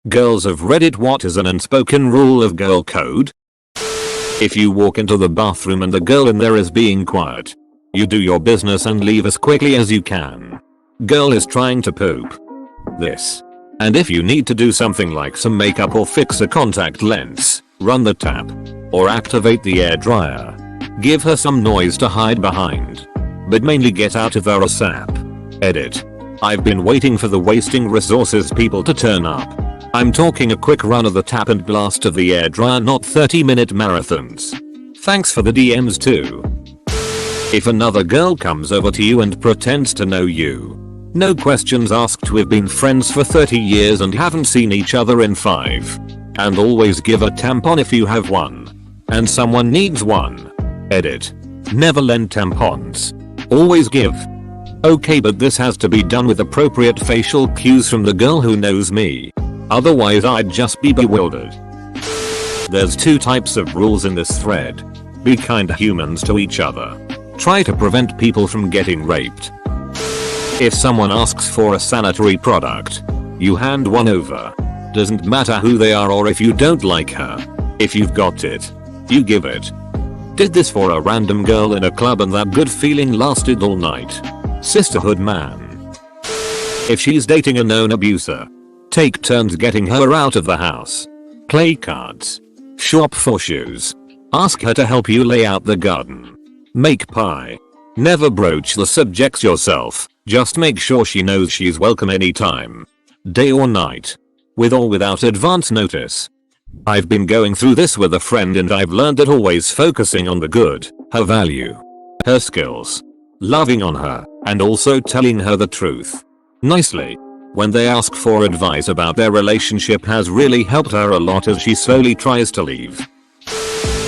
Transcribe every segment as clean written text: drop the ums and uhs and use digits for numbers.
Girls of Reddit, what is an unspoken rule of girl code? If you walk into the bathroom and the girl in there is being quiet, you do your business and leave as quickly as you can. Girl is trying to poop. This. And if you need to do something like some makeup or fix a contact lens, run the tap. Or activate the air dryer. Give her some noise to hide behind. But mainly get out of there ASAP. Edit. I've been waiting for the wasting resources people to turn up. I'm talking a quick run of the tap and blast of the air dryer, not 30-minute marathons. Thanks for the DMs too. If another girl comes over to you and pretends to know you, no questions asked, we've been friends for 30 years and haven't seen each other in 5. And always give a tampon if you have one. And someone needs one. Edit. Never lend tampons. Always give. Okay, but this has to be done with appropriate facial cues from the girl who knows me. Otherwise I'd just be bewildered. There's 2 types of rules in this thread. Be kind humans to each other. Try to prevent people from getting raped. If someone asks for a sanitary product, you hand one over. Doesn't matter who they are or if you don't like her. If you've got it, you give it. Did this for a random girl in a club and that good feeling lasted all night. Sisterhood man. If she's dating a known abuser, take turns getting her out of the house. Play cards. Shop for shoes. Ask her to help you lay out the garden. Make pie. Never broach the subjects yourself, just make sure she knows she's welcome anytime. Day or night. With or without advance notice. I've been going through this with a friend and I've learned that always focusing on the good, her value, her skills, loving on her, and also telling her the truth nicely when they ask for advice about their relationship has really helped her a lot as she slowly tries to leave.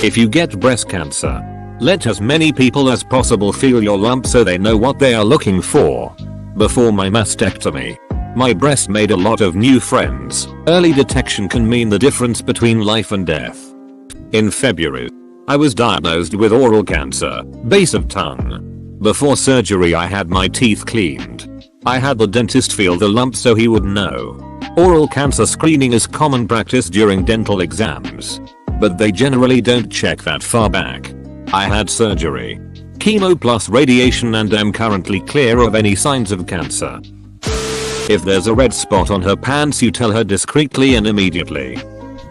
If you get breast cancer, let as many people as possible feel your lump so they know what they are looking for. Before my mastectomy, my breast made a lot of new friends. Early detection can mean the difference between life and death. In February, I was diagnosed with oral cancer, base of tongue. Before surgery I had my teeth cleaned. I had the dentist feel the lump so he would know. Oral cancer screening is common practice during dental exams, but they generally don't check that far back. I had surgery, chemo plus radiation, and am currently clear of any signs of cancer. If there's a red spot on her pants, you tell her discreetly and immediately.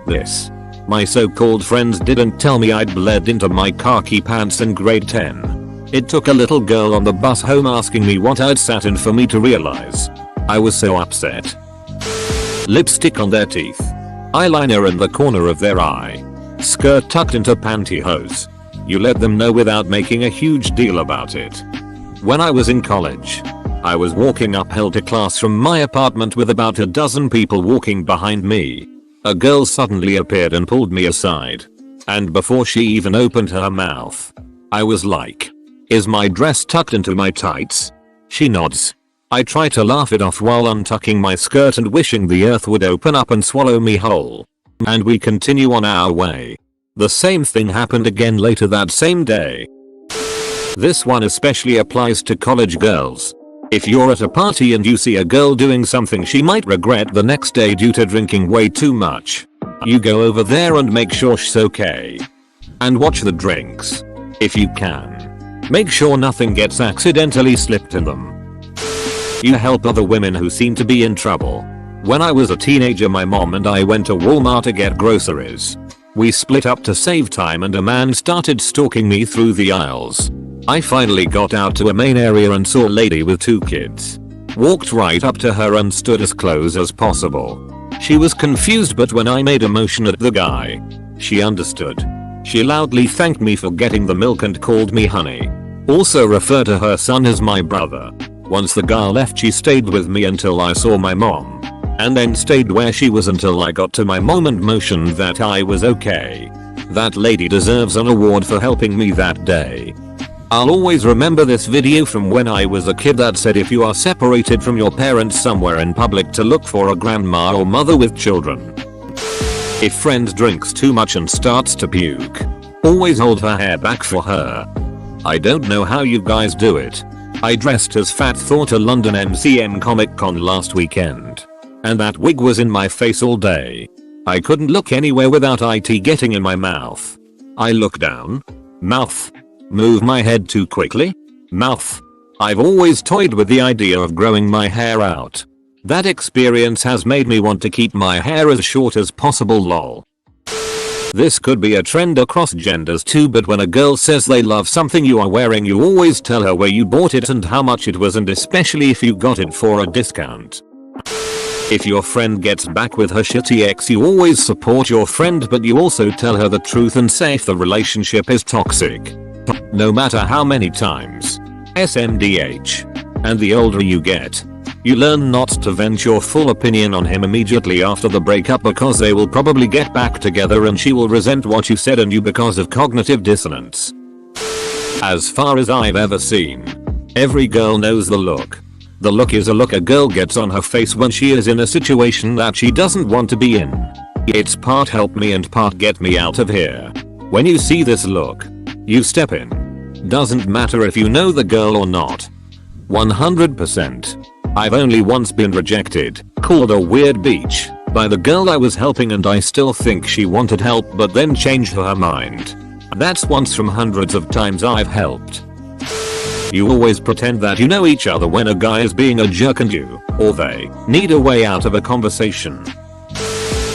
This. My so-called friends didn't tell me I'd bled into my khaki pants in grade 10. It took a little girl on the bus home asking me what I'd sat in for me to realize. I was so upset. Lipstick on their teeth. Eyeliner in the corner of their eye. Skirt tucked into pantyhose. You let them know without making a huge deal about it. When I was in college, I was walking uphill to class from my apartment with about a dozen people walking behind me. A girl suddenly appeared and pulled me aside. And before she even opened her mouth, I was like, "Is my dress tucked into my tights?" She nods. I try to laugh it off while untucking my skirt and wishing the earth would open up and swallow me whole. And we continue on our way. The same thing happened again later that same day. This one especially applies to college girls. If you're at a party and you see a girl doing something she might regret the next day due to drinking way too much, you go over there and make sure she's okay. And watch the drinks. If you can. Make sure nothing gets accidentally slipped in them. You help other women who seem to be in trouble. When I was a teenager, my mom and I went to Walmart to get groceries. We split up to save time and a man started stalking me through the aisles. I finally got out to a main area and saw a lady with 2 kids. Walked right up to her and stood as close as possible. She was confused, but when I made a motion at the guy, she understood. She loudly thanked me for getting the milk and called me honey. Also referred to her son as my brother. Once the guy left, she stayed with me until I saw my mom. And then stayed where she was until I got to my mom and motioned that I was okay. That lady deserves an award for helping me that day. I'll always remember this video from when I was a kid that said if you are separated from your parents somewhere in public to look for a grandma or mother with children. If friend drinks too much and starts to puke, always hold her hair back for her. I don't know how you guys do it. I dressed as Fat Thor to London MCM Comic Con last weekend. And that wig was in my face all day. I couldn't look anywhere without it getting in my mouth. I look down. Mouth. Move my head too quickly. Mouth. I've always toyed with the idea of growing my hair out. That experience has made me want to keep my hair as short as possible lol. This could be a trend across genders too, but when a girl says they love something you are wearing, you always tell her where you bought it and how much it was, and especially if you got it for a discount. If your friend gets back with her shitty ex, you always support your friend, but you also tell her the truth and say if the relationship is toxic. No matter how many times. SMDH. And the older you get, you learn not to vent your full opinion on him immediately after the breakup, because they will probably get back together and she will resent what you said and you because of cognitive dissonance. As far as I've ever seen, every girl knows the look. The look is a look a girl gets on her face when she is in a situation that she doesn't want to be in. It's part help me and part get me out of here. When you see this look, you step in. Doesn't matter if you know the girl or not. 100%. I've only once been rejected, called a weird beach, by the girl I was helping, and I still think she wanted help but then changed her mind. That's once from hundreds of times I've helped. You always pretend that you know each other when a guy is being a jerk and you, or they, need a way out of a conversation.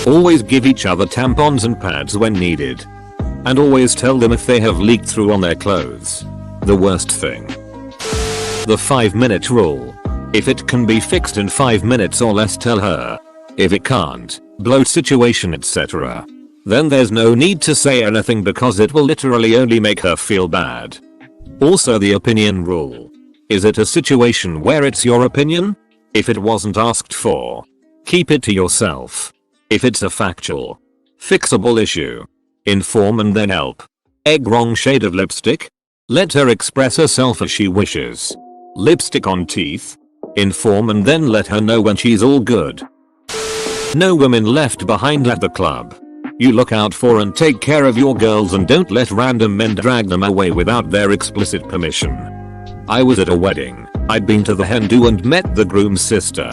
Always give each other tampons and pads when needed. And always tell them if they have leaked through on their clothes. The worst thing. The 5-minute rule. If it can be fixed in 5 minutes or less, tell her. If it can't, bloat situation etc., then there's no need to say anything because it will literally only make her feel bad. Also, the opinion rule. Is it a situation where it's your opinion? If it wasn't asked for, keep it to yourself. If it's a factual, fixable issue, inform and then help. Egg wrong shade of lipstick? Let her express herself as she wishes. Lipstick on teeth? Inform and then let her know when she's all good. No women left behind at the club. You look out for and take care of your girls and don't let random men drag them away without their explicit permission. I was at a wedding. I'd been to the hen do and met the groom's sister.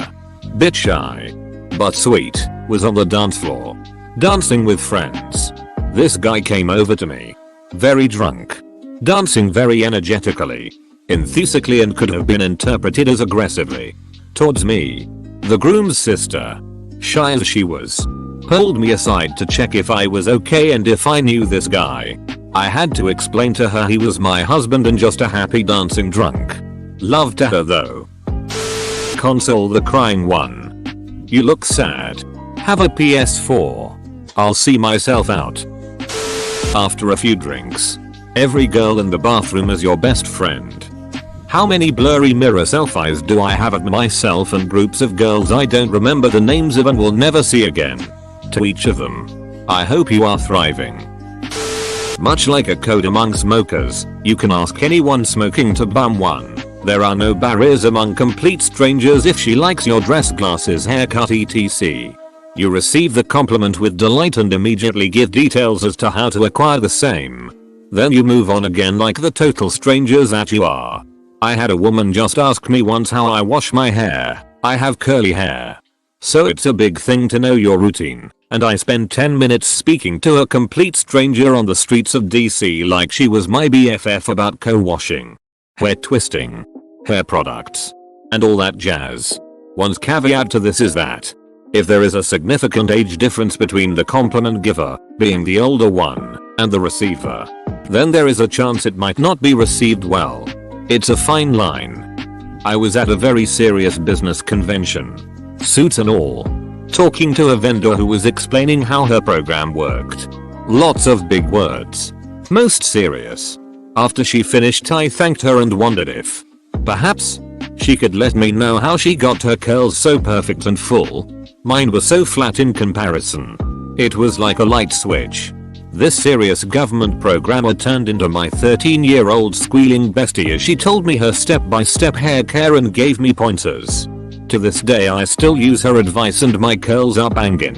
Bit shy, but sweet, was on the dance floor, dancing with friends. This guy came over to me. Very drunk. Dancing very energetically, enthusiastically, and could have been interpreted as aggressively. Towards me. The groom's sister, shy as she was, pulled me aside to check if I was okay and if I knew this guy. I had to explain to her he was my husband and just a happy dancing drunk. Loved her though. Console the crying one. You look sad. Have a PS4. I'll see myself out. After a few drinks, every girl in the bathroom is your best friend. How many blurry mirror selfies do I have of myself and groups of girls I don't remember the names of and will never see again? To each of them, I hope you are thriving. Much like a code among smokers, you can ask anyone smoking to bum one. There are no barriers among complete strangers if she likes your dress, glasses, haircut etc. You receive the compliment with delight and immediately give details as to how to acquire the same. Then you move on again like the total strangers that you are. I had a woman just ask me once how I wash my hair. I have curly hair, so it's a big thing to know your routine, and I spent 10 minutes speaking to a complete stranger on the streets of DC like she was my BFF about co-washing, hair twisting, hair products, and all that jazz. One caveat to this is that if there is a significant age difference between the compliment giver, being the older one, and the receiver, then there is a chance it might not be received well. It's a fine line. I was at a very serious business convention, suits and all, talking to a vendor who was explaining how her program worked. Lots of big words. Most serious. After she finished, I thanked her and wondered if, perhaps, she could let me know how she got her curls so perfect and full. Mine were so flat in comparison. It was like a light switch. This serious government programmer turned into my 13-year-old squealing bestie as she told me her step-by-step hair care and gave me pointers. To this day I still use her advice and my curls are banging.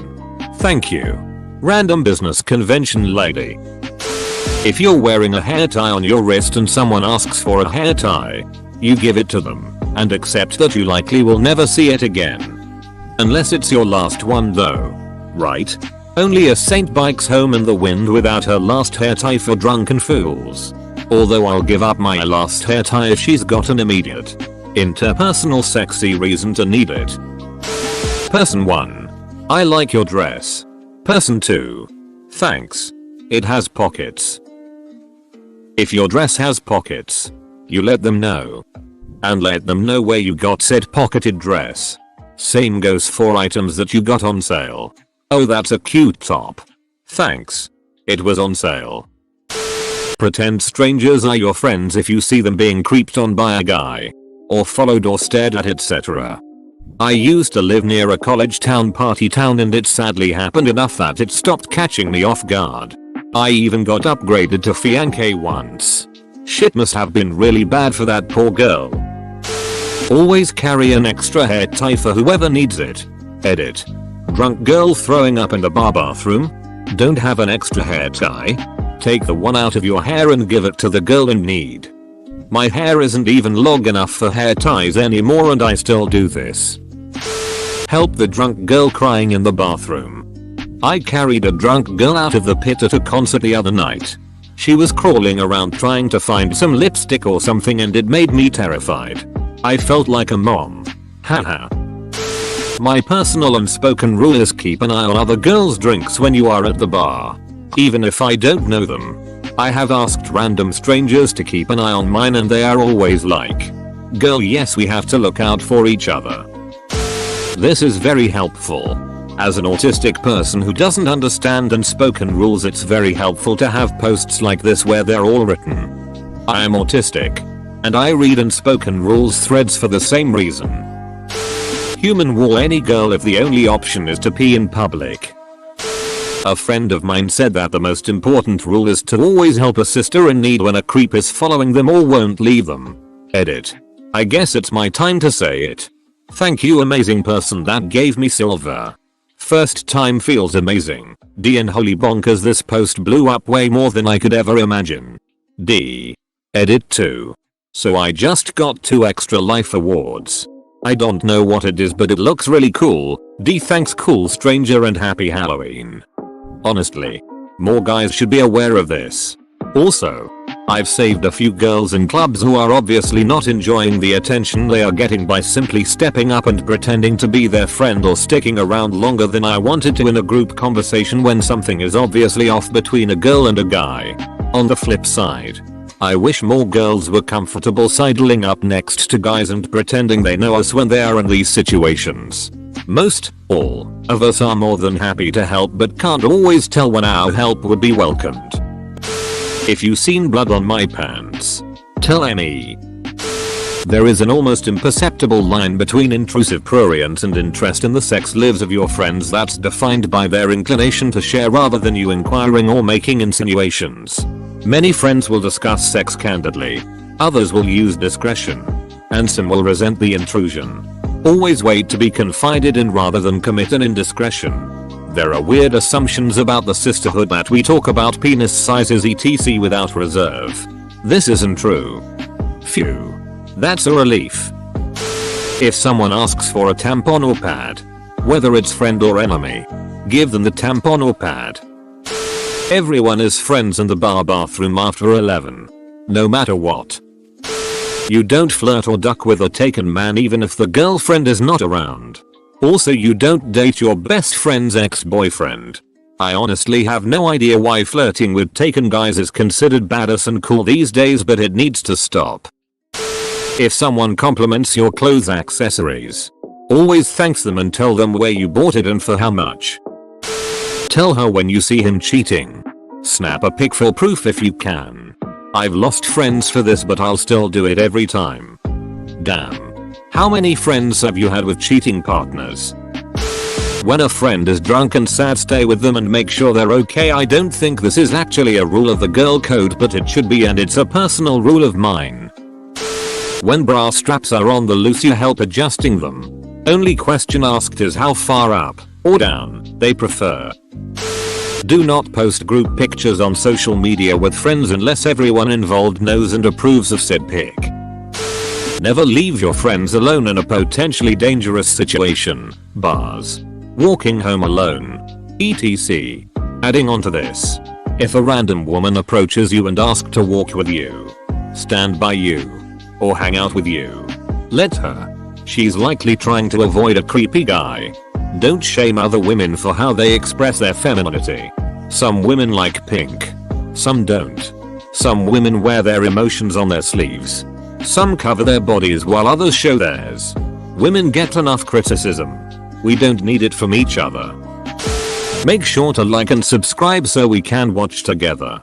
Thank you. Random business convention lady. If you're wearing a hair tie on your wrist and someone asks for a hair tie, you give it to them and accept that you likely will never see it again. Unless it's your last one though. Right? Only a saint bikes home in the wind without her last hair tie for drunken fools. Although I'll give up my last hair tie if she's got an immediate interpersonal sexy reason to need it. Person 1. I like your dress. Person 2. Thanks. It has pockets. If your dress has pockets, you let them know. And let them know where you got said pocketed dress. Same goes for items that you got on sale. Oh, that's a cute top. Thanks. It was on sale. Pretend strangers are your friends if you see them being creeped on by a guy. Or followed or stared at, etc. I used to live near a college town party town and it sadly happened enough that it stopped catching me off guard. I even got upgraded to fiancé once. Shit must have been really bad for that poor girl. Always carry an extra hair tie for whoever needs it. Edit. Drunk girl throwing up in the bar bathroom? Don't have an extra hair tie? Take the one out of your hair and give it to the girl in need. My hair isn't even long enough for hair ties anymore and I still do this. Help the drunk girl crying in the bathroom. I carried a drunk girl out of the pit at a concert the other night. She was crawling around trying to find some lipstick or something and it made me terrified. I felt like a mom. Haha. My personal unspoken rule is keep an eye on other girls' drinks when you are at the bar. Even if I don't know them. I have asked random strangers to keep an eye on mine and they are always like, girl, yes, we have to look out for each other. This is very helpful. As an autistic person who doesn't understand unspoken rules, it's very helpful to have posts like this where they're all written. I am autistic. And I read unspoken rules threads for the same reason. Human wall any girl if the only option is to pee in public. A friend of mine said that the most important rule is to always help a sister in need when a creep is following them or won't leave them. Edit. I guess it's my time to say it. Thank you, amazing person that gave me silver. First time feels amazing. D and holy bonkers, this post blew up way more than I could ever imagine. D. Edit 2. So I just got 2 extra life awards. I don't know what it is but it looks really cool. D thanks cool stranger and happy Halloween. Honestly, more guys should be aware of this. Also, I've saved a few girls in clubs who are obviously not enjoying the attention they are getting by simply stepping up and pretending to be their friend or sticking around longer than I wanted to in a group conversation when something is obviously off between a girl and a guy. On the flip side, I wish more girls were comfortable sidling up next to guys and pretending they know us when they are in these situations. Most, all, of us are more than happy to help but can't always tell when our help would be welcomed. If you seen blood on my pants, tell me. There is an almost imperceptible line between intrusive prurient and interest in the sex lives of your friends that's defined by their inclination to share rather than you inquiring or making insinuations. Many friends will discuss sex candidly, others will use discretion, and some will resent the intrusion. Always wait to be confided in rather than commit an indiscretion. There are weird assumptions about the sisterhood that we talk about penis sizes etc without reserve. This isn't true. Phew. That's a relief. If someone asks for a tampon or pad, whether it's friend or enemy, give them the tampon or pad. Everyone is friends in the bar bathroom after 11. No matter what. You don't flirt or duck with a taken man even if the girlfriend is not around. Also, you don't date your best friend's ex-boyfriend. I honestly have no idea why flirting with taken guys is considered badass and cool these days, but it needs to stop. If someone compliments your clothes accessories, always thank them and tell them where you bought it and for how much. Tell her when you see him cheating. Snap a pic for proof if you can. I've lost friends for this but I'll still do it every time. Damn. How many friends have you had with cheating partners? When a friend is drunk and sad, stay with them and make sure they're okay. I don't think this is actually a rule of the girl code, but it should be, and it's a personal rule of mine. When bra straps are on the loose, you help adjusting them. Only question asked is how far up or down they prefer. Do not post group pictures on social media with friends unless everyone involved knows and approves of said pic. Never leave your friends alone in a potentially dangerous situation, bars, walking home alone, etc. Adding on to this, if a random woman approaches you and asks to walk with you, stand by you, or hang out with you, let her. She's likely trying to avoid a creepy guy. Don't shame other women for how they express their femininity. Some women like pink. Some don't. Some women wear their emotions on their sleeves. Some cover their bodies while others show theirs. Women get enough criticism. We don't need it from each other. Make sure to like and subscribe so we can watch together.